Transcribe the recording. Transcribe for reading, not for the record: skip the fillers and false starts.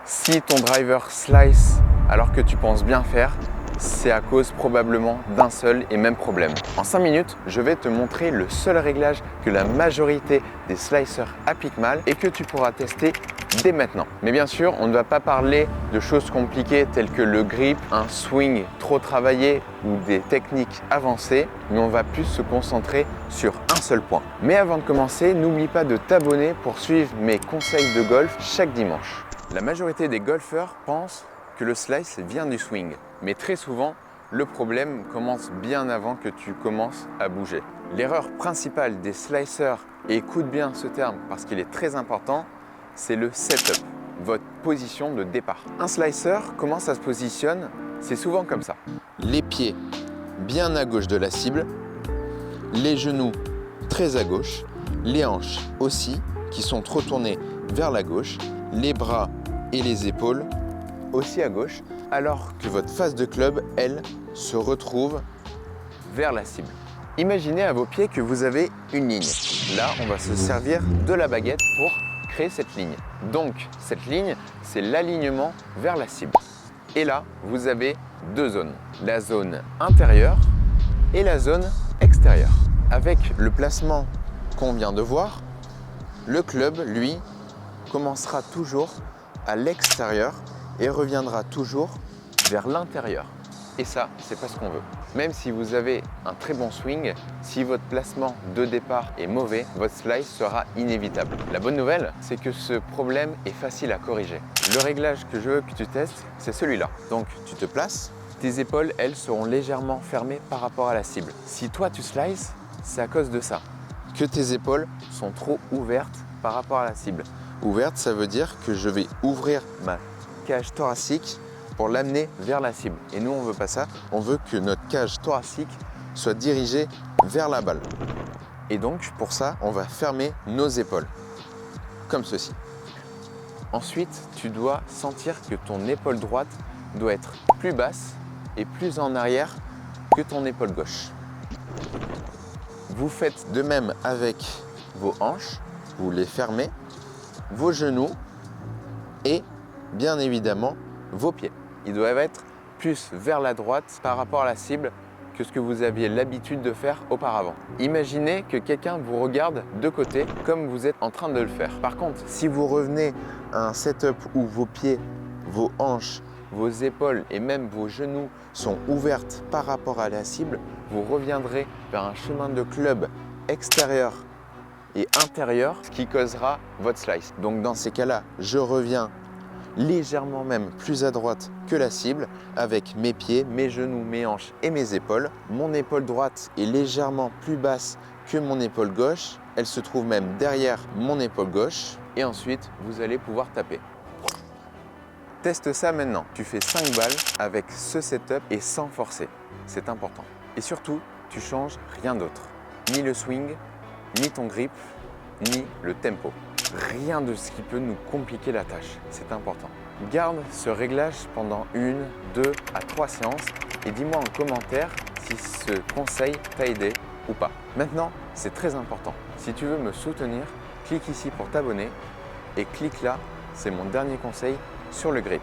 Si ton driver slice alors que tu penses bien faire, c'est à cause probablement d'un seul et même problème. En 5 minutes, je vais te montrer le seul réglage que la majorité des slicers appliquent mal et que tu pourras tester dès maintenant. Mais bien sûr, on ne va pas parler de choses compliquées telles que le grip, un swing trop travaillé ou des techniques avancées, mais on va plus se concentrer sur un seul point. Mais avant de commencer, n'oublie pas de t'abonner pour suivre mes conseils de golf chaque dimanche. La majorité des golfeurs pensent que le slice vient du swing, mais très souvent, le problème commence bien avant que tu commences à bouger. L'erreur principale des slicers, et écoute bien ce terme parce qu'il est très important, c'est le setup, votre position de départ. Un slicer, comment ça se positionne? C'est souvent comme ça. Les pieds bien à gauche de la cible, les genoux très à gauche, les hanches aussi qui sont trop tournées vers la gauche, les bras et les épaules aussi à gauche, alors que votre face de club, elle, se retrouve vers la cible. Imaginez à vos pieds que vous avez une ligne. Là, on va se servir de la baguette pour créer cette ligne. Donc, cette ligne, c'est l'alignement vers la cible. Et là, vous avez deux zones. La zone intérieure et la zone extérieure. Avec le placement qu'on vient de voir, le club, lui, commencera toujours à l'extérieur et reviendra toujours vers l'intérieur. Et ça, c'est pas ce qu'on veut. Même si vous avez un très bon swing, si votre placement de départ est mauvais, votre slice sera inévitable. La bonne nouvelle, c'est que ce problème est facile à corriger. Le réglage que je veux que tu testes, c'est celui-là. Donc, tu te places, tes épaules, elles, seront légèrement fermées par rapport à la cible. Si toi, tu slices, c'est à cause de ça, que tes épaules sont trop ouvertes par rapport à la cible. Ouverte, ça veut dire que je vais ouvrir ma cage thoracique pour l'amener vers la cible. Et nous, on ne veut pas ça. On veut que notre cage thoracique soit dirigée vers la balle. Et donc, pour ça, on va fermer nos épaules, comme ceci. Ensuite, tu dois sentir que ton épaule droite doit être plus basse et plus en arrière que ton épaule gauche. Vous faites de même avec vos hanches. Vous les fermez, vos genoux et bien évidemment vos pieds. Ils doivent être plus vers la droite par rapport à la cible que ce que vous aviez l'habitude de faire auparavant. Imaginez que quelqu'un vous regarde de côté comme vous êtes en train de le faire. Par contre, si vous revenez à un setup où vos pieds, vos hanches, vos épaules et même vos genoux sont ouvertes par rapport à la cible, vous reviendrez vers un chemin de club extérieur et intérieur, ce qui causera votre slice. Donc dans ces cas-là, je reviens légèrement même plus à droite que la cible avec mes pieds, mes genoux, mes hanches et mes épaules. Mon épaule droite est légèrement plus basse que mon épaule gauche. Elle se trouve même derrière mon épaule gauche. Et ensuite, vous allez pouvoir taper. Teste ça maintenant. Tu fais 5 balles avec ce setup et sans forcer. C'est important. Et surtout, tu changes rien d'autre. Ni le swing, ni ton grip, ni le tempo. Rien de ce qui peut nous compliquer la tâche, c'est important. Garde ce réglage pendant 1, 2 à 3 séances et dis-moi en commentaire si ce conseil t'a aidé ou pas. Maintenant, c'est très important. Si tu veux me soutenir, clique ici pour t'abonner et clique là, c'est mon dernier conseil sur le grip.